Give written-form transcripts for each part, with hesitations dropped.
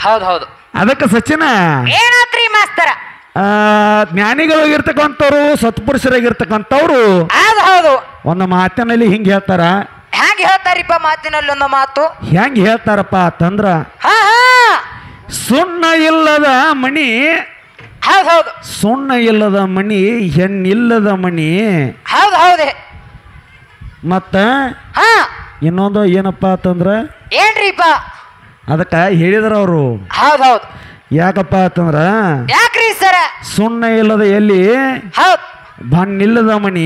ಹೌದು ಹೌದು. ಅದಕ್ಕೆ ಸಚಿನ ಏನಾತ್ರಿ ಮಾಸ್ತರ? ಜ್ಞಾನಿಗಳಾಗಿರ್ತಕ್ಕಂಥವ್ರು ಸತ್ಪುರುಷರಾಗಿರ್ತಕ್ಕಂಥವ್ರು ಹೌದು ಹೌದು. ಒಂದು ಮಾತಿನಲ್ಲಿ ಹಿಂಗೆ ಹೇಳ್ತಾರ. ಹೆಂಗ್ ಹೇಳ್ತಾರಿಪ್ಪ ಮಾತಿನಲ್ಲಿ ಒಂದು ಮಾತು? ಹೆಂಗ್ ಹೇಳ್ತಾರಪ್ಪ ಅಂತಂದ್ರ, ಹಾ ಹಾ ಸುಣ್ಣ ಇಲ್ಲದ ಮಣಿ, ಹೌದು ಹೌದು, ಸುಣ್ಣ ಇಲ್ಲದ ಮಣಿ ಹೆಣ್ಣಿಲ್ಲದ ಮಣಿ. ಹೌದು ಹೌದೇ. ಮತ್ತ ಹಾ ಇನ್ನೊಂದು ಏನಪ್ಪ ಅಂತಂದ್ರ ಏನ್ರಿಪ್ಪ? ಅದಕ್ಕ ಹೇಳಿದ್ರ ಅವರು. ಹೌದು ಹೌದು. ಯಾಕಪ್ಪ ಅಂತಂದ್ರ ಯಾಕ್ರಿ ಸರ? ಸುಣ್ಣ ಇಲ್ಲದ ಎಲ್ಲಿ, ಹೌದು, ಬಣ್ಣಿಲ್ಲದ ಮಣಿ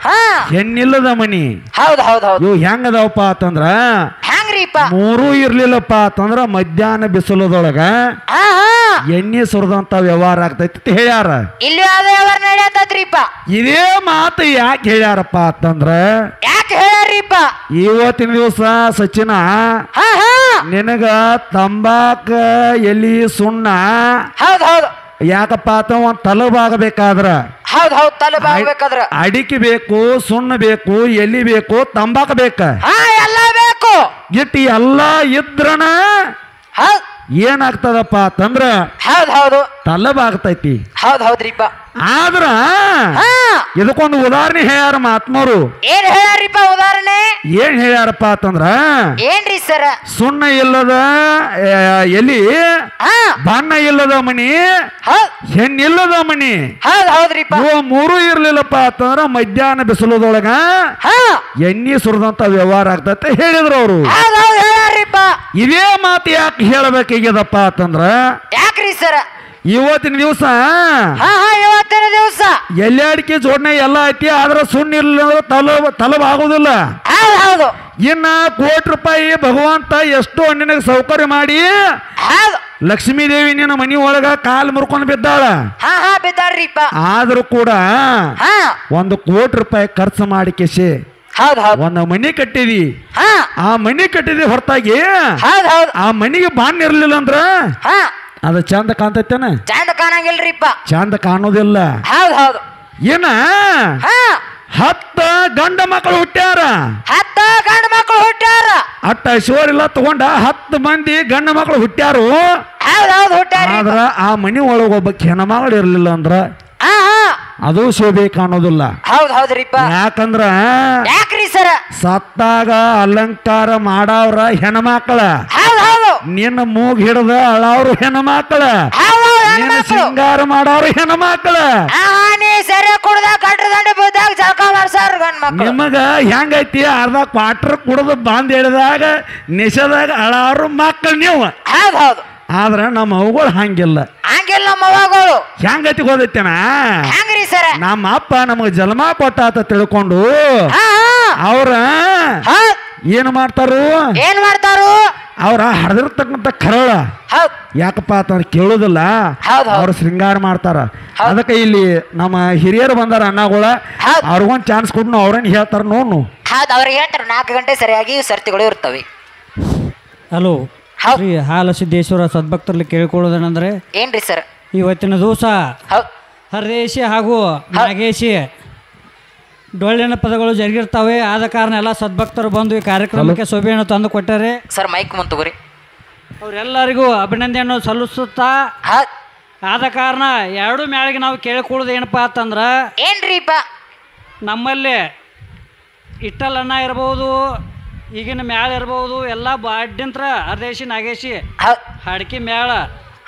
ಹಾ ಹೆಣ್ಣಿಲ್ಲದ ಮಣಿ. ಹೌದು ಹೌದು ಹೌದು. ಇವು ಹೆಂಗದವಪ್ಪ ಅಂತಂದ್ರ ಹೆಂಗ್ರಿಪ್ಪ? ಮೂರೂ ಇರ್ಲಿಲ್ಲಪ್ಪ ಅಂತಂದ್ರ ಮಧ್ಯಾಹ್ನ ಬಿಸಿಲದೊಳಗ ಹಾ ಹಾ ಎಣ್ಣೆ ಸುರಿದಂತ ವ್ಯವಹಾರ ಆಗ್ತೈತಿ ಅಂತ ಹೇಳ್ಯಾರ. ಇಲ್ಲಿ ಅದೇ ಅವ್ರ ನಡೆಯತ್ತದ್ರಿಪ್ಪ. ಇದೇ ಮಾತು ಯಾಕೆ ಹೇಳ್ಯಾರಪ್ಪ ಅಂತಂದ್ರ, ಯಾಕೆ ಹೇಳ್ಯಾರಿಪ್ಪ? ಇವತ್ತಿನ ದಿವಸ ಸಚಿನ ಹಾ ಹಾ ನಿನಗ ತಂಬಾಕ ಎಲಿ ಸುಣ್ಣ ಹೌದು ಹೌದು. ಯಾಕಪ್ಪ ಅಂತ ಒಂದ್ ತಲಬಾಗಬೇಕಾದ್ರ ಹೌದು ಹೌದು, ತಲುಪಾಗಬೇಕಾದ್ರ ಅಡಿಕೆ ಬೇಕು, ಸುಣ್ಣ ಬೇಕು, ಎಲಿ ಬೇಕು, ತಂಬಾಕ ಬೇಕ. ಹಾ ಎಲ್ಲ ಬೇಕು. ಇಟ್ಟು ಎಲ್ಲ ಇದ್ರನ ಹೌದು ಏನಾಗ್ತದಪ್ಪ ಅಂತಂದ್ರ ಹೌದು ಹೌದು ತಲಬಾಗ್ತೈತಿ. ಹೌದು ಹೌದ್ರಿಪ್ಪ. ಆದ್ರ ಹಾ ಇದಕ್ಕೊಂದು ಉದಾಹರಣೆ ಹೇಳ್ಯಾರ ಮಹಾತ್ಮರು. ಏನ್ ಹೇಳ್ಯಾರಿಪ್ಪ ಉದಾಹರಣೆ? ಏನ್ ಹೇಳ್ಯಾರಪ್ಪ ಅಂತಂದ್ರ, ಏನ್ರಿ ಸರ? ಸುಣ್ಣ ಇಲ್ಲದ ಎಲಿ, ಹಾ ಬಣ್ಣ ಇಲ್ಲದ ಮಣಿ, ಹೌದ್ ಹೆಣ್ಣಿಲ್ಲದ ಮಣಿ. ಹೌದ್ ಹೌದ್ರಿಪ್ಪ. ಇವು ಮೂರು ಇರ್ಲಿಲ್ಲಪ್ಪ ಅಂತಂದ್ರ ಮಧ್ಯಾಹ್ನ ಬಿಸಿಲದೊಳಗ ಹಾ ಎಣ್ಣೆ ಸುರಿದಂತ ವ್ಯವಹಾರ ಆಗ್ತೈತೆ ಹೇಳಿದ್ರು ಅವರು. ಹೌದ್ ಹೌದ್ ಹೇಳ್ಯಾರಿಪ್ಪ. ಇದೇ ಮಾತು ಯಾಕೆ ಹೇಳಬೇಕಾಗ್ಯದಪ್ಪ ಅಂತಂದ್ರ, ಯಾಕ್ರಿ ಸರ? ಇವತ್ತಿನ ದಿವಸ ಹಾ ಹಾ ಇವತ್ತಿನ ದಿವಸ ಎಲ್ಲಿ ಅಡಿಕೆ ಜೋಡಣೆ ಎಲ್ಲ ಐತಿ, ಆದ್ರ ಸುಣ್ಣ ಇಲ್ಲ ತಲಬ್ ಆಗುದಿಲ್ಲ. ಹೌದು ಹೌದು. ಇನ್ನ ₹1 ಭಗವಂತ ಎಷ್ಟೋ ನಿನಗೆ ಸೌಕರ್ಯ ಮಾಡಿ ಹೌದು ಲಕ್ಷ್ಮೀ ದೇವಿ ನಿನ್ನ ಮನಿ ಒಳಗ ಕಾಲ್ ಮುರ್ಕೊಂಡು ಬಿದ್ದಾಳ. ಹಾ ಹಾ ಬಿದ್ದಾರ್ರಿಪ್ಪ. ಆದ್ರೂ ಕೂಡ ಹಾ ₹1 ಖರ್ಚು ಮಾಡಿ ಕೆಸಿ ಹೌದು ಹೌದು. ಒಂದು ಮನಿ ಕಟ್ಟಿದಿ. ಹಾ ಆ ಮನಿ ಕಟ್ಟಿದಿ ಹೊರತಾಗಿ ಹೌದು ಹೌದು. ಆ ಮನಿಗೆ ಬಾಣ್ ಇರ್ಲಿಲ್ಲ ಅಂದ್ರ ಹಾ ಅದು ಚಂದ ಕಾಣ್ತೈತೇನ? ಚಂದ ಕಾಣಂಗಿಲ್ರಿಪ್ಪ. ಚಂದ ಕಾಣೋದಿಲ್ಲ. ಹೌದು ಹೌದು. ಏನ ಹಾ 10 ಗಂಡ ಮಕ್ಕಳು ಹುಟ್ಟ್ಯಾರ, 10 ಗಂಡ ಮಕ್ಕಳು ಹುಟ್ಟ್ಯಾರ. ಅಟ್ಟ ಶಿವರಿಲ್ಲ ತಗೊಂಡ 10 ಮಂದಿ ಗಂಡ ಮಕ್ಕಳು ಹುಟ್ಟ್ಯಾರು. ಹೌದು ಹೌದು ಹುಟ್ಟ್ಯಾರ. ಆದ್ರ ಆ ಮನಿ ಒಳಗ ಒಬ್ಬ ಹೆಣ್ಮಗಳು ಇರ್ಲಿಲ್ಲ ಅಂದ್ರ ಹಾ ಹಾ ಅದು ಶೋಭೆ ಕಾಣೋದಿಲ್ಲ. ಹೌದು ಹೌದ್ರಿಪ್ಪ. ಯಾಕಂದ್ರ ಯಾಕ್ರಿ ಸರ? ಸತ್ತಾಗ ಅಲಂಕಾರ ಮಾಡವ್ರ ಹೆಣ್ಮಕ್ಳ, ಹೌದು ಹೌದು. ನಿನ್ನ ಮೂಗ್ ಹಿಡ್ದ ಅಳವ್ರು ಹೆಣ್ಮಕ್ಳ, ಹೌದು ನಿನ್ನ ಶೃಂಗಾರ ಮಾಡವ್ರು ಹೆಣ್ಮಕ್ಳ. ಹಾ ನೀ ಸರಿ ಕುಡ್ದ ಗಂಟ್ರ ದಂಡ ಬಿದ್ದಾಗ ಜಳಕ ಮಾಡ್ಸಾರ ಗಂಡ ಮಕ್ಕಳು. ನಿಮಗ ಹೆಂಗೈತಿ ಅರ್ಧ ಕ್ವಾರ್ಟರ್ ಕುಡ್ದು ಬಂದ್ ಹಿಡಿದಾಗ ನಿಶದಾಗ ಅಳವ್ರು ಮಕ್ಕಳು ನೀವು. ಹೌದು ಹೌದು. ಆದ್ರ ನಮ್ಮ ಅವುಗಳು ಹಂಗಿಲ್ಲ. ಹಂಗಿಲ್ಲ ನಮ್ಮ ಅವ್ವಗಳು. ಹೆಂಗೈತಿ ಗೊತ್ತೈತೇನ? ಹೆಂಗ್ರಿ ಸರ? ನಮ್ಮ ಅಪ್ಪ ನಮಗ್ ಜನ್ಮ ಕೊಟ್ಟ ಅಂತ ತಿಳ್ಕೊಂಡು ಹಾ ಅವ್ರ ಹಾ ಏನ್ ಮಾಡ್ತಾರು? ಏನ್ ಮಾಡ್ತಾರು? ಅವ್ರ ಹರಿದಿರ್ತಕ್ಕಂಥ ಕರಳ ಹೌದು ಯಾಕಪ್ಪ ಅಂತಂದ್ರೆ ಕೇಳೋದಿಲ್ಲ, ಹೌದು ಅವ್ರು ಶೃಂಗಾರ ಮಾಡ್ತಾರ. ಹೌದು. ಅದಕ್ಕೆ ಇಲ್ಲಿ ನಮ್ಮ ಹಿರಿಯರು ಬಂದಾರ ಅಣ್ಣಗಳ, ಹೌದು. ಅವ್ರಿಗೊಂದು ಚಾನ್ಸ್ ಕೊಟ್ಟು ಅವ್ರೇನ್ ಹೇಳ್ತಾರ ನೋಡು. ಹೌದು ಅವ್ರಿಗೆ ಹೇಳ್ತಾರೆ 4 ಗಂಟೆ ಸರಿಯಾಗಿ ಸರ್ತಿಗಳು ಇರ್ತವೆ. ಹಲೋ ಹೌದು. ಶ್ರೀ ಹಾಲಸಿದ್ದೇಶ್ವರ ಸದ್ಭಕ್ತರಲ್ಲಿ ಕೇಳಿಕೊಳ್ಳೋದೇನೆಂದರೆ, ಏನ್ರಿ ಸರ್? ಇವತ್ತಿನ ದಿವಸ ಹೌದು ಹರದೇಶಿ ಹಾಗೂ ನಾಗೇಶಿ ಡೊಳ್ಳಿನ ಪದಗಳು ಜರುಗಿರ್ತವೆ. ಆದ ಕಾರಣ ಎಲ್ಲ ಸದ್ಭಕ್ತರು ಬಂದು ಈ ಕಾರ್ಯಕ್ರಮಕ್ಕೆ ಶೋಭೆಯನ್ನು ತಂದು ಕೊಟ್ಟರೆ ಸರ್ ಮೈಕ್ ಮುಂದೆ ತಗೋರಿ. ಅವರೆಲ್ಲರಿಗೂ ಅಭಿನಂದನೆಯನ್ನು ಸಲ್ಲಿಸುತ್ತಾ, ಹೌದು ಆದ ಕಾರಣ ಎರಡು ಮ್ಯಾಳಿಗೆ ನಾವು ಕೇಳಿಕೊಳ್ಳೋದು ಏನಪ್ಪ ಅಂತಂದ್ರೆ, ಏನ್ರಿಪ್ಪ? ನಮ್ಮಲ್ಲಿ ಇಟ್ಟಲನ್ನ ಇರ್ಬೋದು, ಈಗಿನ ಮ್ಯಾಳ ಇರ್ಬೋದು, ಎಲ್ಲ ಬಾಡ್ಯಂತ್ರ ಹರದೇಶಿ ನಾಗೇಶಿ ಹೌದು ಹಾಡ್ಕಿ ಮ್ಯಾಳ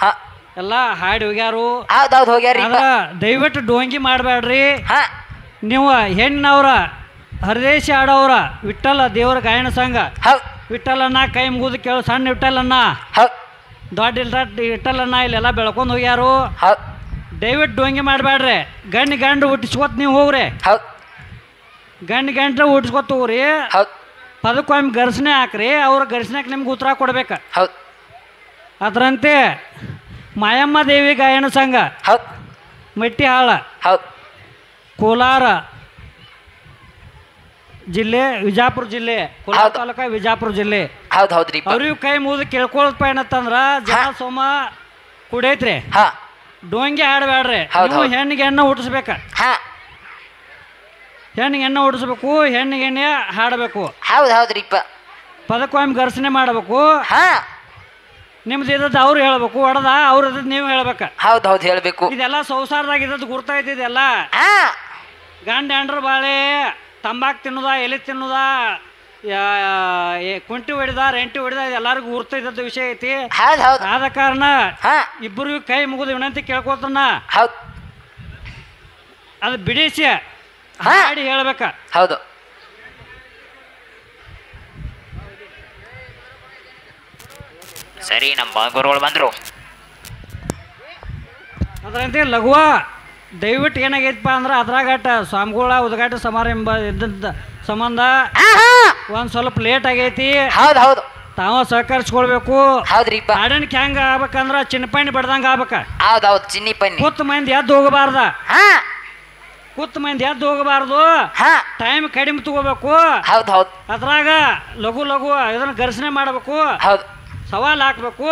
ಹಾ ಎಲ್ಲ ಹಾಡಿ ಹೋಗ್ಯಾರು. ಹೌದು ಹೌದು ಹೋಗ್ಯಾರಿ. ಆದ್ರ ದಯವಿಟ್ಟು ಡೋಂಗಿ ಮಾಡಬೇಡ್ರಿ. ಹಾ ನೀವು ಹೆಣ್ಣವ್ರ ಹರದೇಶಿ ಆಡೋರ ವಿಠ್ಠಲ ದೇವರ ಗಾಯನ ಸಂಘ ಹೌದು ವಿಠ್ಠಲನ್ನ ಕೈ ಮುಗಿದು ಕೇಳು. ಸಣ್ಣ ವಿಠ್ಠಲನ್ನ ಹೌದು ದೊಡ್ಡ ವಿಠ್ಠಲನ್ನ ಇಲ್ಲೆಲ್ಲ ಬೆಳ್ಕೊಂಡು ಹೋಗ್ಯಾರು. ಹೌದು ದಯವಿಟ್ಟು ಡೋಂಗಿ ಮಾಡಬೇಡ್ರಿ. ಗಂಡು ಹುಟ್ಟಿಸ್ಕೊತ ನೀವು ಹೋಗ್ರಿ. ಹೌದು ಗಂಡು ಹುಟ್ಟಿಸ್ಕೊತ ಹೋಗ್ರಿ. ಹೌದು ಪದಕ್ಕೊಮ್ಮೆ ಗರ್ಸನೆ ಹಾಕ್ರಿ. ಅವ್ರ ಗರ್ಸನೆಗೆ ನಿಮ್ಗೆ ಉತ್ತರ ಕೊಡ್ಬೇಕು. ಹೌದು ಅದರಂತೆ ಮಾಯಮ್ಮ ದೇವಿ ಗಾಯನ ಸಂಘ ಹೌದು ಮೆಟ್ಟಿಹಾಳ ಹೌದು ಕೋಲಾರ ಜಿಲ್ಲೆ, ವಿಜಾಪುರ ಜಿಲ್ಲೆ, ಕೋಲಾರ ಹೌದು. ತಾಲೂಕ ವಿಜಾಪುರ ಜಿಲ್ಲೆ. ಹೌದು ಹೌದ್ರಿ. ಅವ್ರಿಗೆ ಕೈ ಮುಗಿದು ಕೇಳ್ಕೊಳ್ಳೋದಪ್ಪ ಏನತ್ತಂದ್ರ, ಜನ ಸೋಮ ಕುಡೈತ್ರಿ. ಹಾ ಡೋಂಗಿ ಹಾಡಬೇಡ್ರಿ. ಹೌದು, ನೀವು ಹೌದು. ಹೆಣ್ಣಿಗೆ ಎಣ್ಣೆ ಹುಟ್ಟಿಸ್ಬೇಕ. ಹಾ ಹೆಣ್ಣಿಗೆ ಎಣ್ಣೆ ಹುಟ್ಟಿಸ್ಬೇಕು, ಹೆಣ್ಣಿಗೆ ಎಣ್ಣೆ ಹಾಡಬೇಕು, ಹೌದು ಹೌದ್ರಿಪ್ಪ. ಪದಕ್ಕೊಮ್ಮೆ ಘರ್ಷಣೆ ಮಾಡಬೇಕು. ಹಾ ನಿಮ್ದು ಇದ್ದದ್ದು ಅವ್ರು ಹೇಳ್ಬೇಕು, ಹೊಡೆದ ಅವ್ರ ಇದ್ದದ್ದು ನೀವು ಹೇಳ್ಬೇಕ. ಹೌದ್ ಹೌದ್ ಹೇಳ್ಬೇಕು. ಇದೆಲ್ಲ ಸಂಸಾರದಾಗ ಇದ್ದದ್ದು ಗುರ್ತಾಯ್ತಿದೆಲ್ಲ. ಗಂಡ ಹೆಂಡ್ರ ಬಾಳೆ, ತಂಬಾಕು ತಿನ್ನುದ, ಎಲೆ ತಿನ್ನುದ, ಕುಂಟಿ ಹೊಡಿದ, ರೆಂಟಿ ಹೊಡಿದ, ಎಲ್ಲರಿಗೂ ಗುರ್ತ ಇದ್ದದ್ದು ವಿಷಯ ಐತಿ. ಆದ ಕಾರಣ ಇಬ್ಬರಿಗೂ ಕೈ ಮುಗಿದು ವಿನಂತಿ ಕೇಳ್ಕೊತನ ಅದು ಬಿಡಿಸಿ ಹಾಡಿ ಹೇಳ್ಬೇಕ. ಹೌದು. ಸರಿ, ನಮ್ಮ ಗುರುಗಳು ಬಂದ್ರು. ಅದರಂತೆ ಲಘುವ ದಯವಿಟ್ಟು ಏನಾಗೈತಪ್ಪ ಅಂದ್ರೆ ಅದ್ರಾಗಟ ಸ್ವಾಮಿಗಳ ಉದ್ಘಾಟ ಸಮಾರಂಭ ಇದ್ದ ಸಂಬಂಧ ಒಂದ್ ಸ್ವಲ್ಪ ಲೇಟ್ ಆಗೈತಿ. ಹೌದು ಹೌದು. ತಾವ ಸಹಕರಿಸ್ಕೊಳ್ಬೇಕು. ಹೌದ್ರಿಪ್ಪ. ಹಾಡಣಿಕೆ ಹೆಂಗ ಆಗ್ಬೇಕಂದ್ರ ಚಿನ್ನಪಣ್ಣಿ ಬಡ್ದಂಗ ಆಗ್ಬೇಕ. ಹೌದೌದು, ಚಿನ್ನಿಪಣ್ಣಿ. ಕೂತ್ ಮಂದಿ ಎದ್ದು ಹೋಗಬಾರ್ದ. ಕೂತ್ ಮಂದಿ ಎದ್ದು ಹೋಗಬಾರ್ದು. ಟೈಮ್ ಕಡಿಮೆ ತಗೋಬೇಕು. ಹೌದ್ ಹೌದು. ಅದ್ರಾಗ ಲಘು ಲಘು ಇದನ್ನ ಘರ್ಷಣೆ ಮಾಡ್ಬೇಕು. ಹೌದು. ಸವಾಲ್ ಹಾಕ್ಬೇಕು.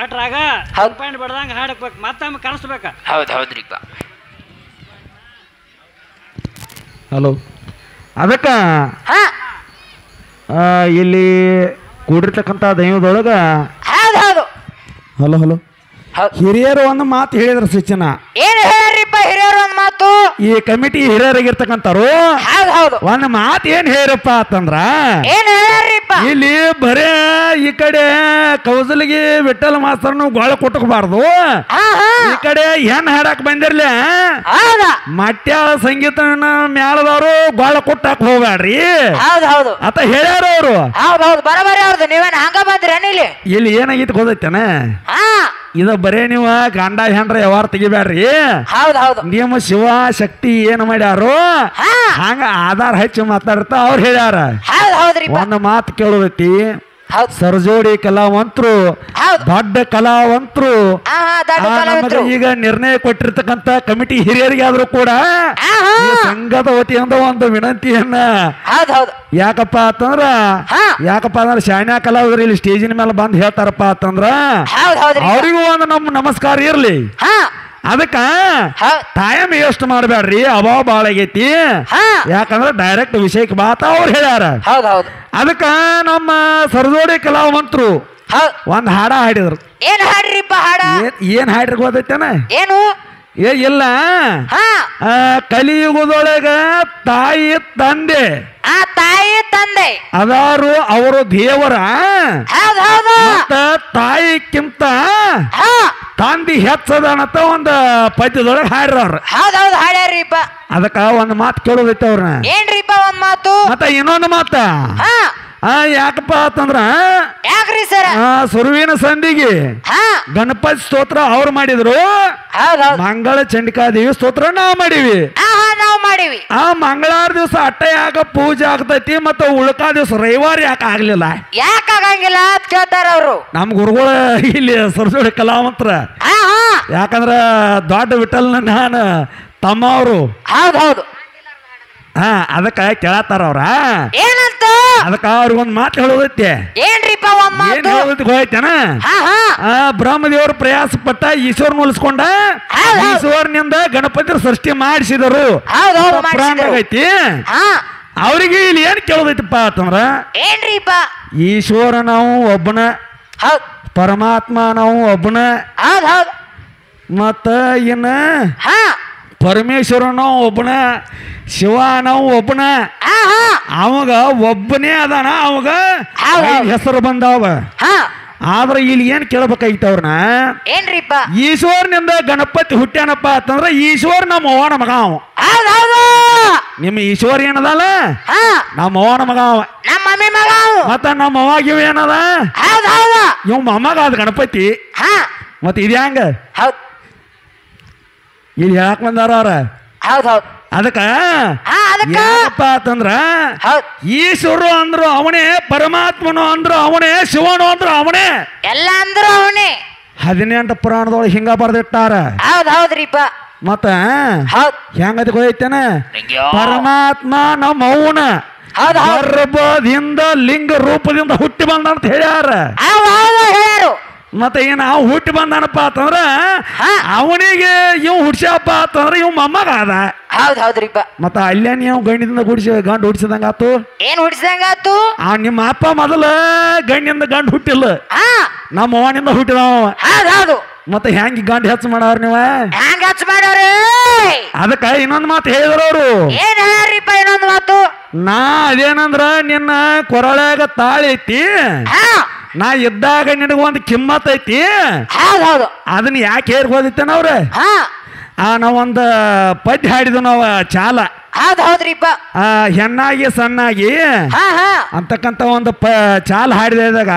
ಅಟ್ರಾಗ ಚಿನ್ನಪಣ್ಣಿ ಬಡ್ದಂಗ ಹಾಡಕ್ಬೇಕು. ಮತ್ತೊಮ್ಮೆ ಕನಸ್ಬೇಕ. ಹೌದ್ ಹೌದ್ರಿಪ್ಪ. ಹಲೋ. ಅದಕ್ಕ ಇಲ್ಲಿ ಕೂಡಿರ್ತಕ್ಕಂಥ ದೈವದೊಳಗ ಹಲೋ ಹಲೋ ಹಿರಿಯರು ಒಂದು ಮಾತು ಹೇಳಿದ್ರ ಸೂಚನ. ಏನು ಹೇಳ್ರಿಪ್ಪ ಹಿರಿಯರು ಒಂದು ಮಾತು? ಈ ಕಮಿಟಿ ಹಿರಿಯರಾಗಿರ್ತಕ್ಕಂಥವ್ರು ಒಂದು ಮಾತು ಏನ್ ಹೇಳಿರಪ್ಪ ಅಂತಂದ್ರ, ಇಲ್ಲಿ ಬರೇ ಈ ಕಡೆ ಕೌಸಲಿಗೆ ವಿಠಲ ಮಾಸ್ತರ್ನು ಗೋಳ ಕೊಟ್ಟಕಬಾರ್ದು, ಈ ಕಡೆ ಹೆಣ್ ಹಾಡಕ್ ಬಂದಿರ್ಲಿ, ಮಟ್ಯಾಳ ಸಂಗೀತ ಮ್ಯಾಲದವ್ರು ಗೋಳ ಕೊಟ್ಟಾಕ್ ಹೋಗ್ಬ್ಯಾಡ್ರಿ ಅಂತ ಹೇಳ್ಯಾರ ಅವ್ರು. ಹೌದೌದು, ಬರಬರಿ ಅವ್ರದ್ದು. ನೀವೇನು ಹಂಗ ಬಂದ್ರಿ ಇಲ್ಲಿ ಏನಾಗೈತಿ ಗೊತ್ತೈತೇನ? ಇದು ಬರೇ ನೀವು ಗಂಡ ಹೆಂಡ್ರ ವ್ಯವಹಾರ ತೆಗಿಬ್ಯಾಡ್ರಿ. ನಿಮ್ಮ ಶಿವ ಶಕ್ತಿ ಏನ್ ಮಾಡ್ಯಾರು ಹಂಗ ಆಧಾರ ಹಚ್ಚಿ ಮಾತಾಡ್ತಾ ಅವ್ರು ಹೇಳ್ಯಾರ. ಒಂದು ಮಾತು ಕೇಳೋದೈತಿ, ಸರ್ಜೋಡಿ ಕಲಾವಂತರು, ದೊಡ್ಡ ಕಲಾವಂತರು, ಈಗ ನಿರ್ಣಯ ಕೊಟ್ಟಿರ್ತಕ್ಕಂಥ ಕಮಿಟಿ ಹಿರಿಯರಿಗೆ ಆದ್ರೂ ಕೂಡ ಸಂಘದ ವತಿಯಿಂದ ಒಂದು ವಿನಂತಿಯನ್ನ, ಯಾಕಪ್ಪ ಅಂತಂದ್ರ ಶಾನ್ಯಾ ಕಲಾವಿದರು ಇಲ್ಲಿ ಸ್ಟೇಜಿನ ಮೇಲೆ ಬಂದು ಹೇಳ್ತಾರಪ್ಪ ಅಂತಂದ್ರ ಅವ್ರಿಗೂ ಒಂದು ನಮ್ಮ ನಮಸ್ಕಾರ ಇರ್ಲಿ. ಅದಕ್ಕ ಟೈಮ್ ವೇಸ್ಟ್ ಮಾಡಬೇಡ್ರಿ, ಅಭಾವ ಬಾಳ ಆಗೈತಿ. ಯಾಕಂದ್ರ ಡೈರೆಕ್ಟ್ ವಿಷಯಕ್ಕೆ ಬಾತ ಅವ್ರು ಹೇಳ್ಯಾರ. ಅದಕ್ಕ ನಮ್ಮ ಸರ್ಜೋಡಿ ಕಲಾವಂತರು ಒಂದ್ ಹಾಡ ಹಾಡಿದ್ರು. ಏನ್ ಹಾಡ್ರಿಪ್ಪ ಹಾಡ? ಏನ್ ಹಾಡ್ರಿ ಗೊತ್ತೈತೇನ? ಏನು? ಇಲ್ಲ, ಕಲಿಯುಗದೊಳಗ ತಾಯಿ ತಂದೆ ಅದಾರು ಅವರು ದೇವರ, ತಾಯಿಕ್ಕಿಂತ ತಂದಿ ಹೆಚ್ಚದನಂತ ಒಂದು ಪದ್ಯದೊಳಗೆ ಹಾಡ್ರವ್ರ. ಹಾಡ್ಯಾರಿಪ್ಪ. ಅದಕ್ಕ ಒಂದ್ ಮಾತು ಕೇಳೋದೈತೆ ಅವ್ರನ್ನ. ಏನ್ರಿಪ್ಪ ಒಂದ್ ಮಾತು? ಮತ್ತ ಇನ್ನೊಂದು ಮಾತ ಯಾಕಪ್ಪ ಅಂತಂದ್ರ, ಯಾಕ್ರಿ ಸರ್? ಸುರುವಿನ ಸಂಧಿಗೆ ಗಣಪತಿ ಸ್ತೋತ್ರ ಅವ್ರು ಮಾಡಿದ್ರು, ಮಂಗಳ ಚಂಡಿಕಾದೇವಿ ಸ್ತೋತ್ರ ನಾವ್ ಮಾಡಿವಿ. ಆ ಮಂಗಳವಾರ ದಿವಸ ಅಟ್ಟ ಯಾಕ ಪೂಜೆ ಆಗ್ತೈತಿ, ಮತ್ತ ಉಳ್ಕಾ ದಿವಸ ರವಿವಾರ ಯಾಕೆ ಆಗ್ಲಿಲ್ಲ? ಯಾಕೆ ಆಗಂಗಿಲ್ಲ ಅಂತ ಕೇಳ್ತಾರ ಅವರು ನಮ್ ಗುರುಗಳ ಇಲ್ಲಿ ಸರ್ಜೋಡಿ ಕಲಾವಂತರ. ಯಾಕಂದ್ರ ದೊಡ್ಡ ವಿಠಲ್ನ ನಾನು ತಮ್ಮ ಅವರು. ಹೌದೌದು. ಅದಕ್ಕ ಕೇಳತ್ತಾರ ಅವ್ರ. ಏನಂತ? ಅದಕ್ಕ ಅವ್ರಿಗೊಂದ್ ಮಾತು ಹೇಳೋದೈತೆ. ಏನ್ರಿಪ್ಪ ಒಂದ್ ಮಾತು? ಏನ್ ಹೇಳೋದೈತಿ ಗೊತ್ತೇನ? ಬ್ರಹ್ಮದೇವರು ಪ್ರಯಾಸ ಪಟ್ಟ ಈಶ್ವರನ ಉಳಿಸ್ಕೊಂಡ, ಈಶ್ವರನಿಂದ ಗಣಪತಿ ಸೃಷ್ಟಿ ಮಾಡಿಸಿದರು. ಪುರಾಣ ಐತಿ. ಅವ್ರಿಗೆ ಇಲ್ಲಿ ಏನ್ ಕೇಳೋದೈತಿಪ್ಪ ಅಂತಂದ್ರ, ಏನ್ರಿಪ್ಪ? ಈಶ್ವರ ನಾವು ಒಬ್ಬನ, ಪರಮಾತ್ಮ ನಾವು ಒಬ್ಬನ, ಮತ್ತ ಇನ್ನ ಪರಮೇಶ್ವರ ನಾವು ಒಬ್ಬನ, ಶಿವ ನಾವು ಒಬ್ಬನ. ಅವಾಗ ಒಬ್ಬನೇ ಅದಾನ, ಅವಾಗ ಹೆಸರು ಬಂದಾವ. ಆದ್ರೆ ಇಲ್ಲಿ ಏನ್ ಕೇಳ್ಬೇಕಾಗಿತ್ತು ಅವ್ರನ್ನ, ಏನ್ರಿಪ್ಪ? ಈಶ್ವರನಿಂದ ಗಣಪತಿ ಹುಟ್ಟ್ಯಾನಪ್ಪ ಅಂತಂದ್ರ ಈಶ್ವರ ನಮ್ಮ ಅವ್ವನ ಮಗ ಅವ. ನಿಮ್ಮ ಈಶ್ವರ ಏನದಲ್ಲ, ನಮ್ಮ ಅವ್ವನ ಮಗ ಅವ. ಮತ್ತ ನಮ್ಮ ಅವಾಗ ಏನದ, ಇವ್ ಮೊಮ್ಮಗ ಅದ ಗಣಪತಿ. ಮತ್ತ ಇದು ಹೆಂಗ ಇಲ್ಲಿ ಹೇಳಕ್ ಬಂದಾರ ಅವ್ರ. ಅದಕ್ಕ ಏನಪ್ಪ ಅಂತಂದ್ರ, ಈಶ್ವರು ಅಂದ್ರು ಅವನೇ, ಪರಮಾತ್ಮನು ಅಂದ್ರು ಅವನೇ, ಶಿವನು ಅಂದ್ರು ಅವನೇ, ಎಲ್ಲ ಅಂದ್ರು ಅವನೇ. 18 ಪುರಾಣದೊಳಗೆ ಹಿಂಗ ಬರ್ದಿಟ್ಟಾರ. ಹೌದ್ರಿಪ್ಪ. ಮತ್ತ ಹೆಂಗದ ಗೊತ್ತೇನ? ಪರಮಾತ್ಮ ನಮ್ಮ ಅವನ ಗರ್ಭದಿಂದ ಲಿಂಗ ರೂಪದಿಂದ ಹುಟ್ಟಿ ಬಂದ ಅಂತ ಹೇಳ್ಯಾರ. ಮತ್ತೆ ಏನ ಅವ್ ಹುಟ್ಟಿ ಬಂದಾನಪ್ಪ ಅಂತಂದ್ರ ಅವನಿಗೆ ಇವ್ ಹುಡ್ಸ್ಯಪ್ಪ ಅಂತಂದ್ರ ಇವ್ ಮೊಮ್ಮಗ ಅದ. ಹೌದ್ ಹೌದ್ರಿಪ್ಪ. ಮತ್ತ ಅಲ್ಲೇ ನೀವು ಗಂಡಿಂದ ಗಂಡು ಹುಡ್ಸಿದಂಗ ಆತು. ಏನ್ ಹುಡ್ಸಿದಂಗ ಆತು? ನಿಮ್ಮ ಅಪ್ಪ ಮೊದಲ ಗಂಡಿಂದ ಗಂಡು ಹುಟ್ಟಿಲ್ಲ, ನಮ್ಮ ಅವನಿಂದ ಹುಟ್ಟಿದವ. ಹೌದು. ಮತ್ತೆ ಹೆಂಗ್ ಗಂಡು ಹೆಚ್ಚು ಮಾಡವ್ರ ನೀವ? ಹೆಂಗ್ ಹೆಚ್ಚು ಮಾಡವ್ರಿ? ಅದಕ್ಕ ಇನ್ನೊಂದ್ ಮಾತು ಹೇಳಿದ್ರ ಅವ್ರು. ಏನ್ ಹೇಳ್ರಿಪ್ಪ ಇನ್ನೊಂದ್ ಮಾತು? ನಾ ಅದೇನಂದ್ರ ನಿನ್ನ ಕೊರಳಾಗ ತಾಳಿ ಐತಿ, ನಾ ಇದ್ದಾಗ ನಿನಗೊಂದು ಕಿಮ್ಮತ್ ಐತಿ. ಹೌದು. ಅದನ್ನ ಯಾಕೆ ಹೇರ್ಬೋದಿತ್ತೇನ ಅವ್ರ? ನಾವೊಂದು ಪದ್ಯ ಹಾಡಿದ್ವು ನಾವು ಚಾಲ. ಹೌದ್ರಿಪ್ಪ. ಹೆಣ್ಣಾಗಿ ಸಣ್ಣಾಗಿ ಅಂತಕ್ಕಂತ ಒಂದು ಚಾಲ ಹಾಡಿದಾಗ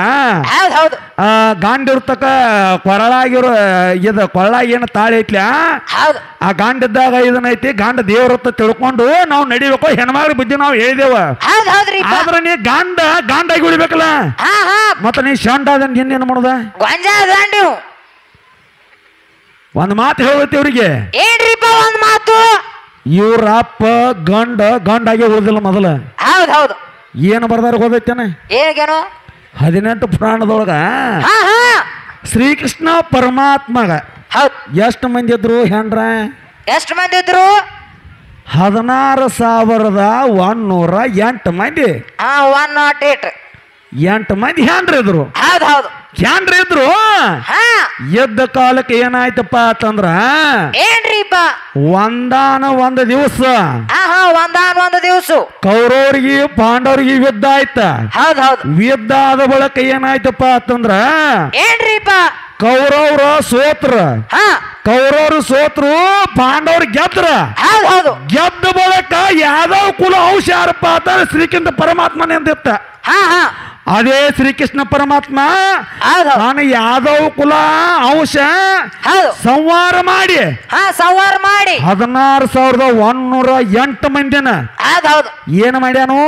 ಗಾಂಡಿರ್ತಕ್ಕ ಕೊರಳಾಗಿರೋ ಇದು ಕೊಳ್ಳಾಗಿ ಏನು ತಾಳಿ ಐತ್ಲ, ಆ ಗಾಂಡಿದ್ದಾಗ ಇದನ್ನೈತಿ ಗಾಂಡ ದೇವ್ರತ್ತ ತಿಳ್ಕೊಂಡು ನಾವು ನಡಿಬೇಕು. ಹೆಣ್ಮಗಳ ಬುದ್ಧಿ ನಾವು ಹೇಳಿದೇವ. ಆದ್ರ ನೀ ಗಾಂಡಾಗಿ ಉಳಿಬೇಕಲ್ಲ, ಮತ್ತ ನೀ ಶಂಡ ಅದನ್ನ ನಿನ್ನೇನು ಮಾಡೋದ? ಒಂದ್ ಮಾತು ಹೇಳುತ್ತೆ ಇವ್ರಿಗೆ. ಏನ್ರಿಪ್ಪ ಒಂದ್ ಮಾತು? ಇವ್ರ ಅಪ್ಪ ಗಂಡಾಗಿ ಉಳಿದಿಲ್ಲ ಮೊದಲ. ಹೌದು. ಏನು ಬರ್ದಾರ ಗೊತ್ತೈತೇನ? ಏನೋ 18 ಪುರಾಣದೊಳಗ ಶ್ರೀಕೃಷ್ಣ ಪರಮಾತ್ಮಗ ಎಷ್ಟು ಮಂದಿ ಇದ್ರು ಹೆಂಡ್ರ? ಎಷ್ಟು ಮಂದಿ ಇದ್ರು? 16,108 ಮಂದಿ. 8 ಮಂದಿ ಹೆಂಡ್ರ ಇದ್ರು. ಹೌದು. ಹೆಂಡ್ರ ಇದ್ರು. ಯುದ್ಧ ಕಾಲಕ್ಕೆ ಏನಾಯ್ತಪ್ಪ ಅಂತಂದ್ರ ಏನ್ರಿಪ್ಪ? ಒಂದು ದಿವಸ ಕೌರವರಿಗೆ ಪಾಂಡವರಿಗೆ ಯುದ್ಧ ಆಯ್ತ. ಹೌದು. ಯುದ್ಧ ಆದ ಬಳಿಕ ಏನಾಯ್ತಪ್ಪ ಅಂತಂದ್ರ ಏನ್ರಿಪ್ಪ? ಕೌರವ್ರ ಸೋತ್ರು ಪಾಂಡವ್ರ ಗೆದ್ರ. ಗೆದ್ದ ಬಳಿಕ ಯಾದವ ಕುಲ ಅಂಶ ಯಾರಪ್ಪ ಅಂತ ಶ್ರೀಕೃಷ್ಣ ಪರಮಾತ್ಮನೇ ಅಂದಿತ್ತ. ಅದೇ ಶ್ರೀಕೃಷ್ಣ ಪರಮಾತ್ಮ ನಾನು ಯಾದವ ಕುಲ ಅಂಶ ಸಂಹಾರ ಮಾಡಿ 16,108 ಮಂದಿನ ಏನ್ ಮಾಡ್ಯಾನು?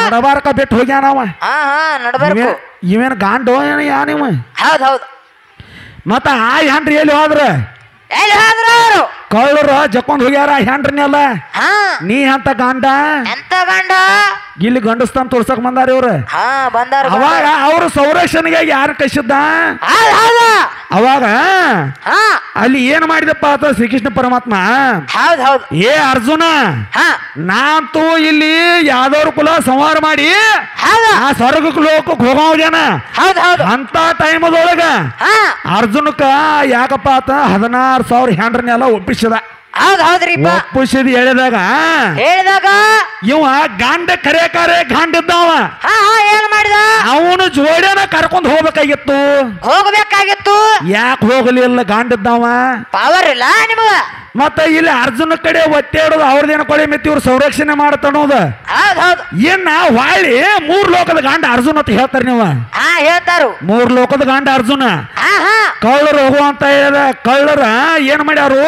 ನಡಬಾರಕ ಬಿಟ್ಟು ಹೋಗ್ಯಾನವ. ಇವೇನ್ ಗಾಂಡು ಯಾನಿವ? ಮತ್ತ ಆ ಹೆಂಡ್ರಿ ಎಲ್ಲಿ ಹೋದ್ರ? ಕಳ್ಳರ ಜಕ್ಕೊಂಡ್ ಹೋಗ್ಯಾರ ಹೆಂಡ್ರನೆಲ್ಲ. ನೀ ಅಂತ ಗಂಡ ಇಲ್ಲಿ ಗಂಡಸ್ತಾನ ತೋರ್ಸಕ್ ಬಂದಾರ ಇವ್ರ. ಅವಾಗ ಅವ್ರ ಸಂರಕ್ಷಣೆಗೆ ಯಾರು ಕಳಿಸಿದ್ದ? ಅವಾಗ ಅಲ್ಲಿ ಏನ್ ಮಾಡಿದಪ್ಪ ಅಂತ ಶ್ರೀಕೃಷ್ಣ ಪರಮಾತ್ಮ, ಏ ಅರ್ಜುನ, ನಾಂತೂ ಇಲ್ಲಿ ಯಾವ್ದವ್ರ ಕುಲ ಸಂಹಾರ ಮಾಡಿ ಆ ಸ್ವರ್ಗಕ್ಕೆ ಲೋಕಕ್ಕೆ ಹೋಗೋದೇನ ಅಂತ ಟೈಮದೊಳಗ ಅರ್ಜುನಕ್ಕ ಯಾಕಪ್ಪ ಆತ 16,000 ಹೆಂಡ್ರನ್ನೆಲ್ಲ ಒಪ್ಪಿಸಿದ. ಒಪ್ಪಿಸಿದ ಹೇಳಿದಾಗ ಇವ ಗಾಂಡ ಕರೆ ಗಾಂಡಿದ್ದವ. ಏನ್ ಮಾಡಿದ? ಅವನು ಜೋಡಿಯನ್ನ ಕರ್ಕೊಂಡು ಹೋಗ್ಬೇಕಾಗಿತ್ತು. ಯಾಕೆ ಹೋಗಲಿಲ್ಲ? ಗಾಂಡಿದ್ದವ ಪವರ್ ಇಲ್ಲ ನಿಮಗ. ಮತ್ತ ಇಲ್ಲಿ ಅರ್ಜುನ ಕಡೆ ಒತ್ತೇಡೋದು ಅವ್ರದೇನ ಕೊಳೆ ಮೆತ್ತಿ ಇವ್ರು ಸಂರಕ್ಷಣೆ ಮಾಡತನ್ನೋದ. ಇನ್ನ ಹೊಳ್ಳಿ 3 ಲೋಕದ ಗಾಂಡ ಅರ್ಜುನ ಅಂತ ಹೇಳ್ತಾರ ನೀವು. ಹೇಳ್ತಾರು 3 ಲೋಕದ ಗಾಂಡ ಅರ್ಜುನ. ಕಳ್ಳರು ಹೋಗುವಂತ ಹೇಳಿದ ಕಳ್ಳರ ಏನ್ ಮಾಡ್ಯಾರು?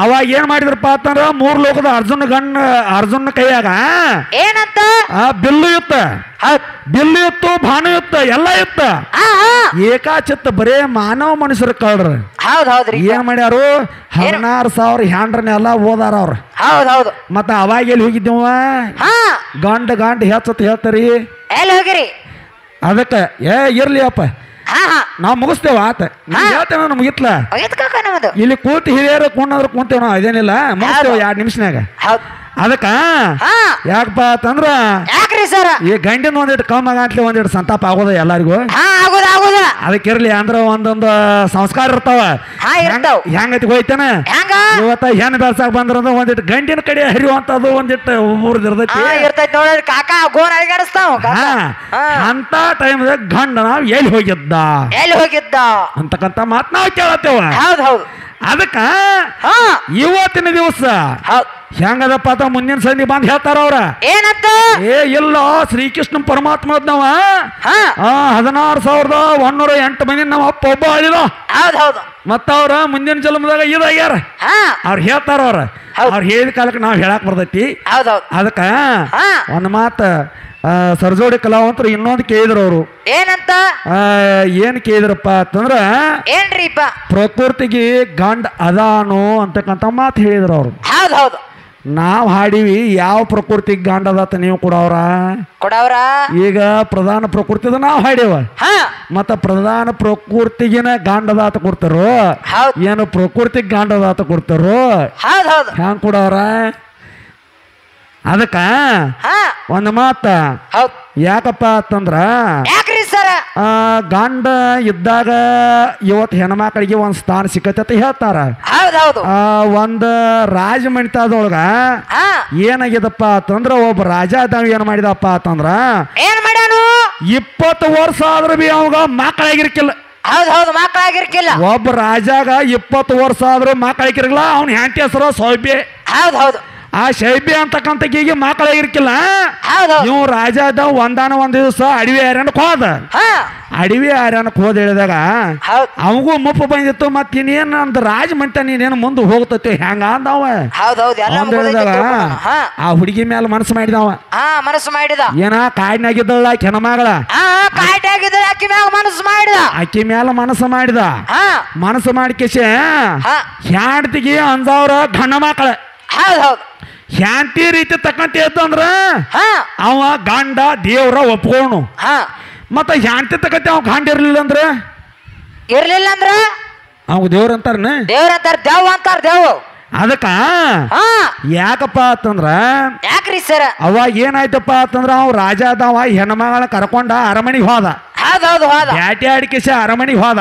ಅವಾಗ ಏನ್ ಮಾಡಿದ್ರಪ್ಪ ಅಂತಂದ್ರ 3 ಲೋಕದ ಅರ್ಜುನ ಕೈಯಾಗ ಏನಂತ ಬಿಲ್ಲು ಇತ್ತು, ಭಾನು ಇತ್ತು, ಎಲ್ಲ ಇತ್ತು. ಏಕಾಚಿತ್ತ ಬರೇ ಮಾನವ ಮನುಷ್ಯರ ಕಳ್ರು. ಏನ್ ಮಾಡ್ಯಾರು? 16,000 ಹೆಂಡ್ರನ್ನೆಲ್ಲ ಓದಾರ ಅವ್ರ. ಮತ್ತ ಅವಾಗ ಎಲ್ಲಿ ಹೋಗಿದ್ದೀವ? ಗಂಡ ಹೆಚ್ಚತ್ ಹೇಳ್ತಾರಿ. ಅದಕ್ಕ ಇರ್ಲಿ ಅಪ್ಪ, ನಾವ್ ಮುಗಿಸ್ತೇವ ಆತ. ಹೇಳ್ತೇವ ಮುಗಿತ್ಲ. ಇಲ್ಲಿ ಕೂತಿ ಹಿರಿಯರು ಕುಂತೇವ್ ನಾವ್, ಇದೇನಿಲ್ಲ, ಮುಗಿಸ್ತೇವ 2 ನಿಮಿಷನಾಗ. ಅದಕ್ಕ ಯಾಕಪ್ಪ ಅಂತಂದ್ರ ಈ ಗಂಡಿನ ಒಂದಿಟ್ಟು ಕಮ್ಮ ಗಂಟ್ಲಿ ಒಂದಿಟ್ಟು ಸಂತಾಪ ಆಗೋದ ಎಲ್ಲರಿಗೂ. ಅದಕ್ಕಿರ್ಲಿ ಅಂದ್ರ ಒಂದೊಂದು ಸಂಸ್ಕಾರ ಇರ್ತಾವ. ಹೆಂಗೈತಿ ಹೋಯ್ತಾನ ಇವತ್ತ ಹೆಣ್ಣು ಬೆಳ್ಸಾಕ್ ಬಂದ್ರ ಒಂದಿಟ್ಟು ಗಂಡಿನ ಕಡೆ ಹರಿಯುವಂತದ್ದು ಒಂದಿಟ್ಟು ಊರ್ದಿರ್ತೈತಿ. ಅಂತ ಟೈಮ್ದಾಗ ಗಂಡ ನಾವ್ ಎಲ್ಲಿ ಹೋಗಿದ್ದ ಅಂತಕ್ಕಂತ ಮಾತ್ ನಾವ್ ಕೇಳತ್ತೇವ. ಅದಕ್ಕ ಇವತ್ತಿನ ದಿವಸ ಹೆಂಗದಪ್ಪ ಅಂತ ಮುಂದಿನ ಸಂಧಿ ಬಂದ್ ಹೇಳ್ತಾರ ಅವ್ರ. ಏನಂತ? ಇಲ್ಲ ಶ್ರೀಕೃಷ್ಣ ಪರಮಾತ್ಮ ಅದ್ನವ 16,108 ಮಂದಿ ನಮ್ಮ ಅಪ್ಪ ಒಬ್ಬ ಆಳಿದ. ಮತ್ತ ಅವ್ರ ಮುಂದಿನ ಜನ್ಮದಾಗ ಇದಾಗ್ಯಾರ. ಅವ್ರು ಹೇಳ್ತಾರ. ಅವ್ರು ಹೇಳಿದ ಕಾಲಕ್ಕೆ ನಾವ್ ಹೇಳಕ್ ಬರ್ತೈತಿ. ಅದಕ್ಕ ಒಂದ್ ಮಾತ ಸರ್ಜೋಡಿ ಕಲಾವಂತರು ಇನ್ನೊಂದು ಕೇಳಿದ್ರು ಅವರು. ಏನಂತ? ಏನ್ ಕೇಳಿದ್ರಪ್ಪ ಅಂತಂದ್ರ ಏನ್ರಿಪ್ಪ? ಪ್ರಕೃತಿಗೆ ಗಂಡ ಅದಾನು ಅಂತಕ್ಕಂತ ಮಾತು ಹೇಳಿದ್ರು ಅವ್ರು. ನಾವ್ ಹಾಡಿವಿ ಯಾವ ಪ್ರಕೃತಿ ಗಾಂಡದಾತ ನೀವು ಕೊಡವ್ರ ಈಗ ಪ್ರಧಾನ ಪ್ರಕೃತಿದ ನಾವ್ ಹಾಡಿವ ಮತ್ತ ಪ್ರಧಾನ ಪ್ರಕೃತಿಗಿನ ಗಾಂಡದಾತ ಕೊಡ್ತಾರೋ ಏನು ಪ್ರಕೃತಿ ಗಾಂಡದಾತ ಕೊಡ್ತಾರೋ ಹ್ಯಾಂಗ ಕೊಡವ್ರ ಅದಕ್ಕ ಒಂದು ಮಾತ ಯಾಕಪ್ಪ ಅಂತಂದ್ರ ಗಂಡ ಇದ್ದಾಗ ಇವತ್ತು ಹೆಣ್ಮಕ್ಳಿಗೆ ಒಂದ್ ಸ್ಥಾನ ಸಿಕ್ಕತ್ತ ಹೇಳ್ತಾರ ಒಂದ್ ರಾಜಮಣಿತದೊಳಗ ಏನಾಗಿದಪ್ಪ ಅಂತಂದ್ರ ಒಬ್ಬ ರಾಜ ಅದಾವ ಏನ್ ಮಾಡಿದಪ್ಪ ಅಂತಂದ್ರ 20 ವರ್ಷ ಆದ್ರೂ ಬಿ ಅವಾಗ ಮಕ್ಕಳಾಗಿರ್ಕಿಲ್ಲ ಒಬ್ಬ ರಾಜಾಗ 20 ವರ್ಷ ಆದ್ರೂ ಮಕ್ಕಳಾಗಿರ್ಕಿಲ್ಲ ಅವ್ನ ಹೆಂಡತಿ ಹೆಸರು ಸೌಭ್ಯ ಆ ಶೈಬ್ಯ ಅಂತಕ್ಕಂಥ ಈಗ ಮಕ್ಕಳಾಗಿರ್ಕಿಲ್ಲ ಇವ್ ರಾಜ ಅದ ಒಂದ್ ದಿವಸ ಅಡವಿ ಹರ್ಯಾಣಕ್ ಹೋದ ಅಡವಿ ಹರ್ಯಾಣಕ್ ಹೋದ ಹೇಳಿದಾಗ ಅವಗೂ ಮುಪ್ಪು ಬಂದಿತ್ತು ಮತ್ ಇನ್ನೇನ್ ಅಂದ ರಾಜ ಮಂಟ ನೀನೇನು ಮುಂದೆ ಹೋಗ್ತತಿ ಹೆಂಗ ಅಂದವ ಹೇಳಿದಾಗ ಆ ಹುಡುಗಿ ಮೇಲೆ ಮನಸ್ಸು ಮಾಡಿದ ಏನ ಕಾಡಿನಾಗಿದ್ದಳ ಹೆಣ್ಮಗಳ ಅಕ್ಕಿ ಮೇಲೆ ಮನಸ್ಸು ಮಾಡಿದ ಮನಸ್ಸು ಮಾಡಿಕೇಶ ಹೆಂಡತಿಗೆ ಅಂದವ್ರ ಗಂಡ ಮಕ್ಕಳ ಶಾಂತಿ ರೀತಿ ತಕ್ಕಂತ ಇದ್ದಂದ್ರ ಅವ ಗಂಡ ದೇವ್ರ ಒಪ್ಕೋಣು ಮತ್ತ ಶಾಂತಿ ತಕ್ಕಂತೆ ಅವ್ ಗಂಡ ಇರ್ಲಿಲ್ಲ ಅಂದ್ರ ಅವ್ ದೇವ್ರ ಅಂತಾರ ಅದಕ್ಕ ಯಾಕಪ್ಪ ಅಂತಂದ್ರ ಅವಾಗ ಏನಾಯ್ತಪ್ಪ ಅಂತಂದ್ರ ಅವ್ ರಾಜ ಅದಾವ ಹೆಣ್ಮಗಳ ಕರ್ಕೊಂಡ ಅರಮನಿಗೆ ಹೋದ ಬ್ಯಾಟಿ ಆಡಿಕೆಶ ಅರಮನಿಗೆ ಹೋದ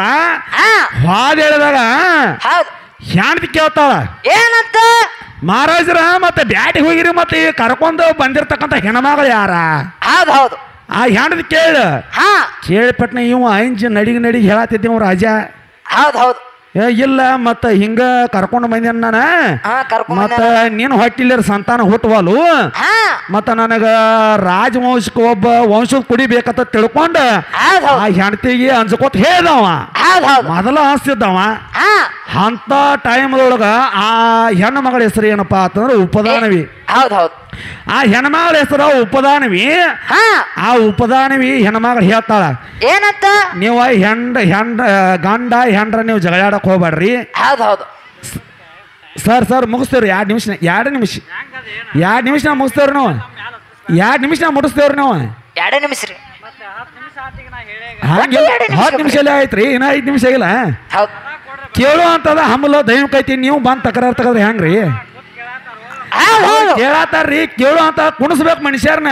ಹೇಳಿದಾಗ ಶಾಂತಿ ಕೇಳ್ತಾಳ ಏನಂತ ಮಹಾರಾಜರ ಮತ್ತೆ ಬ್ಯಾಟಿಗೆ ಹೋಗಿರಿ ಮತ್ತೆ ಕರ್ಕೊಂಡು ಬಂದಿರ್ತಕ್ಕಂಥ ಹೆಣ್ಮಗಳು ಯಾರ ಆ ಹೆಣ್ಣದ ಕೇಳಿಪಟ್ನ ಇವ ಅಂಜ್ ನಡಿಗೆ ಹೇಳತ್ತಿದ್ದೀವ ರಾಜ ಇಲ್ಲ ಮತ್ತ ಹಿಂಗ ಕರ್ಕೊಂಡು ಬಂದೇನ ನಾನ ಮತ್ತ ನೀನು ಹೊಟ್ಟಿಲ್ಲರ ಸಂತಾನ ಹುಟ್ಟುವಲು ಮತ್ತ ನನಗ ರಾಜವಂಶಕ್ಕೆ ಒಬ್ಬ ವಂಶದ ಕುಡಿಬೇಕಂತ ತಿಳ್ಕೊಂಡ ಆ ಹೆಂಡತಿಗೆ ಅಂಜ್ಕೋತ ಹೇಳ್ದವ ಮೊದಲ ಅನ್ಸ್ತಿದ್ದವ ಅಂತ ಟೈಮ್ದೊಳಗ ಆ ಹೆಣ್ಣು ಮಗಳ ಹೆಸರು ಏನಪ್ಪಾ ಅಂತಂದ್ರೆ ಉಪದಾನವಿ ಆ ಹೆಣ್ಮಗಳ ಹೆಸರು ಉಪದಾನವಿ ಆ ಉಪದಾನವಿ ಹೆಣ್ಮಗಳು ಹೇಳ್ತಾಳ ಏನಂತ ನೀವು ಗಂಡ ಹೆಂಡ್ರ ನೀವು ಜಗಳಾಡಕ್ ಹೋಗ್ಬೇಡ್ರಿ ಸರ್ ಮುಗಿಸ್ತೇವ್ರಿ 2 ನಿಮಿಷ ಮುಗಿಸ್ತೇವ್ರಿ ನಾವು 2 ನಿಮಿಷ ಮುಗಿಸ್ತೇವ್ರಿ ನಾವು 2 ನಿಮಿಷ ರೀ 10 ನಿಮಿಷ ಆಯ್ತ್ರಿ ಇನ್ನ 5 ನಿಮಿಷ ಆಗಿಲ್ಲ ಕೇಳು ಅಂತದ ಹಮ್ಮಲ ದೈವ ಕೈತಿ ನೀವು ಬಂದ್ ತಕರಾರ್ ತಗದ್ರಿ ಹೆಂಗ್ರಿ ಕೇಳತ್ತಾರ್ರಿ ಕೇಳು ಅಂತ ಕುಣಿಸ್ಬೇಕು ಮನುಷ್ಯರ್ನ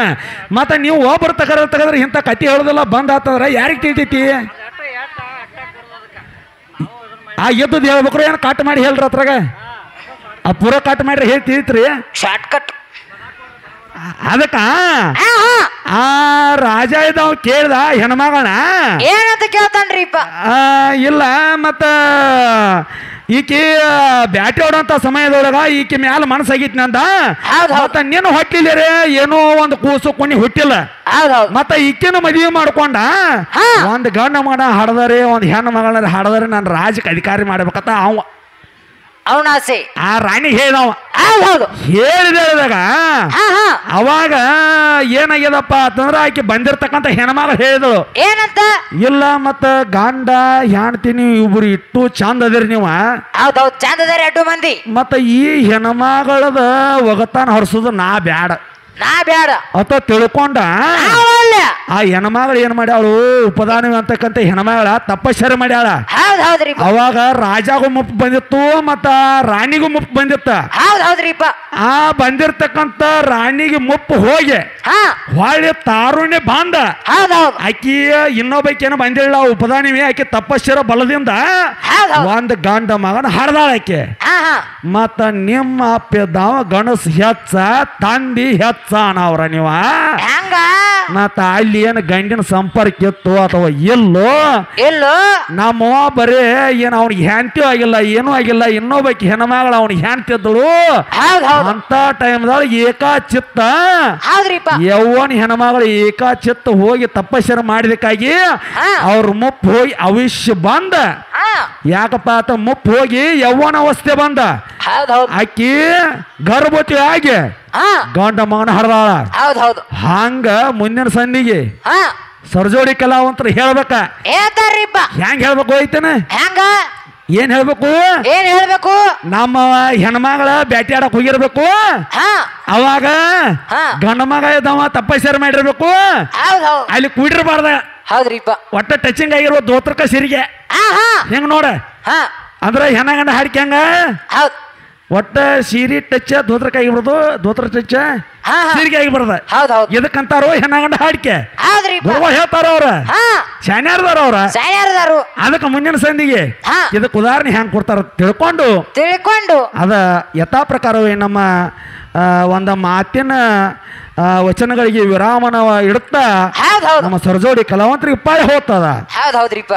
ಮತ್ತ ನೀವು ಒಬ್ಬರು ತಕರಾರ್ ತಗದ್ರಿ ಇಂಥ ಕತಿ ಹೇಳುದಿಲ್ಲ ಬಂದ್ ಆತಂದ್ರ ಯಾರಿಗೆ ತಿಳಿತೈತಿ ಆ ಎದ್ದು ಹೇಳ್ಬೇಕ್ರಿ ಏನ್ ಕಟ್ ಮಾಡಿ ಹೇಳ್ರಿ ಅದ್ರಾಗ ಆ ಪೂರ ಕಟ್ ಮಾಡ್ರಿ ಹೇಳಿ ತಿಳಿತ್ರಿ ಶಾರ್ಟ್ ಕಟ್ ಅದಕ್ಕ ಆ ರಾಜ ಇದ್ದಾವ ಕೇಳ್ದ ಹೆಣ್ಮಗಳನ್ನ ಏನಂತ ಕೇಳ್ತಾನ್ರಿ ಇಲ್ಲ ಮತ್ತ ಈಕಿ ಬ್ಯಾಟಿ ಹೊಡಂತ ಸಮಯದೊಳಗ ಈಕಿ ಮ್ಯಾಲ ಮನಸ್ಸಾಗಿತ್ತು ನಂದ ಮತ್ತ ನೀನು ಹೊಟ್ಟಿಲ್ಲರೇ ಏನೋ ಒಂದು ಕೂಸು ಕುಣಿ ಹುಟ್ಟಿಲ್ಲ ಮತ್ತ ಈಕಿನ ಮದುವೆ ಮಾಡ್ಕೊಂಡ ಒಂದ್ ಗಂಡ ಮಗ ಹಡದರೆ ಒಂದ್ ಹೆಣ್ಣು ಮಗಳನ್ನ ಹಡದರೆ ನಾನು ರಾಜಕ್ಕೆ ಅಧಿಕಾರಿ ಮಾಡ್ಬೇಕಂತ ಅವನ ಆಸೆ ಆ ರಾಣಿ ಹೇಳಿದವ ಹೇಳಿದಾಗ ಅವಾಗ ಏನಾಗ್ಯದಪ್ಪ ಅಂತಂದ್ರ ಆಕೆ ಬಂದಿರ್ತಕ್ಕಂಥ ಹೆಣ್ಮಗಳು ಹೇಳಿದಳು ಏನಂತ ಇಲ್ಲ ಮತ್ತ ಗಂಡ ಹೆಣ್ತಿ ನೀವು ಇಬ್ರು ಇಟ್ಟು ಚಂದ ಅದಿರಿ ನೀವು ಚಂದ ಅದಾರ 2 ಮಂದಿ ಮತ್ತ ಈ ಹೆಣ್ಮಗಳದ ಒಗತಾನ ಹೊರಸೋದು ನಾ ಬ್ಯಾಡ ಅತ ತಿಳ್ಕೊಂಡ ಆ ಹೆಣ್ಮಗಳು ಏನ್ ಮಾಡ್ಯಾಳು ಉಪದಾನವಿ ಅಂತಕ್ಕಂಥ ಹೆಣ್ಮಗಳ ತಪಶ್ಚರ್ಯ ಮಾಡ್ಯಾಳ ಅವಾಗ ರಾಜಾಗೂ ಮುಪ್ಪು ಬಂದಿತ್ತು ಮತ್ತ ರಾಣಿಗೂ ಮುಪ್ಪು ಬಂದಿತ್ತ ಆ ಬಂದಿರ್ತಕ್ಕಂಥ ರಾಣಿಗೆ ಮುಪ್ಪು ಹೋಗಿ ಹೊಳ್ಳಿ ತಾರುಣ್ಯ ಬಂದ ಆಕಿ ಇನ್ನೊಬ್ಬಕೇನ ಬಂದಿಲ್ಲ ಉಪದಾನವಿ ಆಕೆ ತಪಶ್ಚರ್ಯ ಬಲದಿಂದ ಒಂದ್ ಗಂಡ ಮಗನ ಹಡ್ದಾಳ ಆಕೆ ಮತ್ತ ನಿಮ್ಮ ಅಪ್ಪಿದ್ದಾವ ಗಣಸ್ ಹೆಚ್ಚ ತಂದಿ ಹೆಚ್ಚ ಅನ್ನವ್ರ ನೀವ ಮತ್ತ ಅಲ್ಲಿ ಏನು ಗಂಡಿನ ಸಂಪರ್ಕ ಇತ್ತು ಅಥವಾ ಎಲ್ಲೋ ನಮ್ಮವ್ವ ಬರೇ ಏನ್ ಅವ್ನಿಗೆ ಹೆಂಡತಿ ಆಗಿಲ್ಲ ಏನೂ ಆಗಿಲ್ಲ ಇನ್ನೊಬ್ಬಕಿ ಹೆಣ್ಮಗಳ ಅವ್ನಿಗೆ ಹೆಂಡತಿದ್ದಳು ಅಂತ ಟೈಮ್ದಾಗ ಏಕಾಚಿತ್ತ ಯವ್ವನ ಹೆಣ್ಮಗಳು ಏಕಾಚಿತ್ತ ಹೋಗಿ ತಪಸ್ಸರ ಮಾಡಿದಕ್ಕಾಗಿ ಅವ್ರ ಮುಪ್ಪು ಹೋಗಿ ಅವಿಷ್ಯ ಬಂದ ಯಾಕಪ್ಪ ಆತ ಮುಪ್ಪು ಹೋಗಿ ಯವ್ವನ ಅವಸ್ಥೆ ಬಂದ ಅಕ್ಕಿ ಗರ್ಭವತಿ ಆಗಿ ಗಂಡ ಮಗನ ಹಡ್ದಾಳ ಹಂಗ ಮುಂದಿನ ಸಂದಿಗೆ ಸರ್ಜೋಡಿ ಕಲಾವಂತರ ಹೇಳ್ಬೇಕ ಹೆಂಗ್ ಹೇಳ್ಬೇಕು ಹೋಯ್ತೇನೆ ಏನ್ ಹೇಳ್ಬೇಕು ಏನ್ ಹೇಳ್ಬೇಕು ನಮ್ಮ ಹೆಣ್ಮಗಳ ಬ್ಯಾಟಿ ಆಡಕ್ ಹೋಗಿರ್ಬೇಕು ಹಾ ಅವಾಗ ಹಾ. ಗಂಡ ಮಗ ಇದ್ದವ ತಪ್ಪಸೇರ್ ಮಾಡಿರ್ಬೇಕು ಹೌದ್ ಹೌದ್ ಅಲ್ಲಿ ಕುಡಿರ್ಬಾರ್ದ ಹೌದ್ರಿಪ್ಪ ಒಟ್ಟ ಟಚಿಂಗ್ ಆಗಿರೋ ದೋತ್ರಕ ಸಿರಿಗೆ ಹಾ ಹಾ ಹೆಂಗ್ ನೋಡ ಹಾ ಅಂದ್ರೆ ಹೆಣ್ಣ ಗಂಡ ಹಾಡಿಕೆ ಹಂಗ ಹೌದ್ ಒಟ್ಟ ಸೀರಿ ಟಚ್ ದೋತ್ರಕ ಆಗಿಬಿಡ್ದು ದೋತ್ರ ಟಚ್ ಹಾ ಹಾ ಸೀರಿಗೆ ಆಗಿಬಿಡ್ದ ಹೌದ್ ಹೌದ್ ಎದಕ್ಕಂತಾರೋ ಹೆಣ್ಣ ಗಂಡ ಹಾಡಿಕೆ ಹೌದ್ರಿಪ್ಪ ಗುರುವ ಹೇಳ್ತಾರ ಅವ್ರ ಹಾ ಶಾನ್ಯಾರ್ದಾರ ಅವ್ರ ಸಾಯಾರದಾರು ಅದಕ್ಕೆ ಮುಂದಿನ ಸಂದಿಗೆ ಹಾ ಇದಕ್ಕೆ ಉದಾಹರಣೆ ಹೆಂಗ್ ಕೊಡ್ತಾರ ತಿಳ್ಕೊಂಡು ತಿಳ್ಕೊಂಡು ಅದ ಯಥಾ ಪ್ರಕಾರವೇ ನಮ್ಮ ಒಂದು ಮಾತಿನ ವಚನಗಳಿಗೆ ವಿರಾಮನ ಇಡುತ್ತಾ ಹೌದ್ ಹೌದ್ ನಮ್ಮ ಸರಜೋಡಿ ಕಲಾವಂತರಿಗೆ ಪಾಯ ಹೋಗ್ತದ ಹೌದ್ ಹೌದ್ರಿಪ್ಪ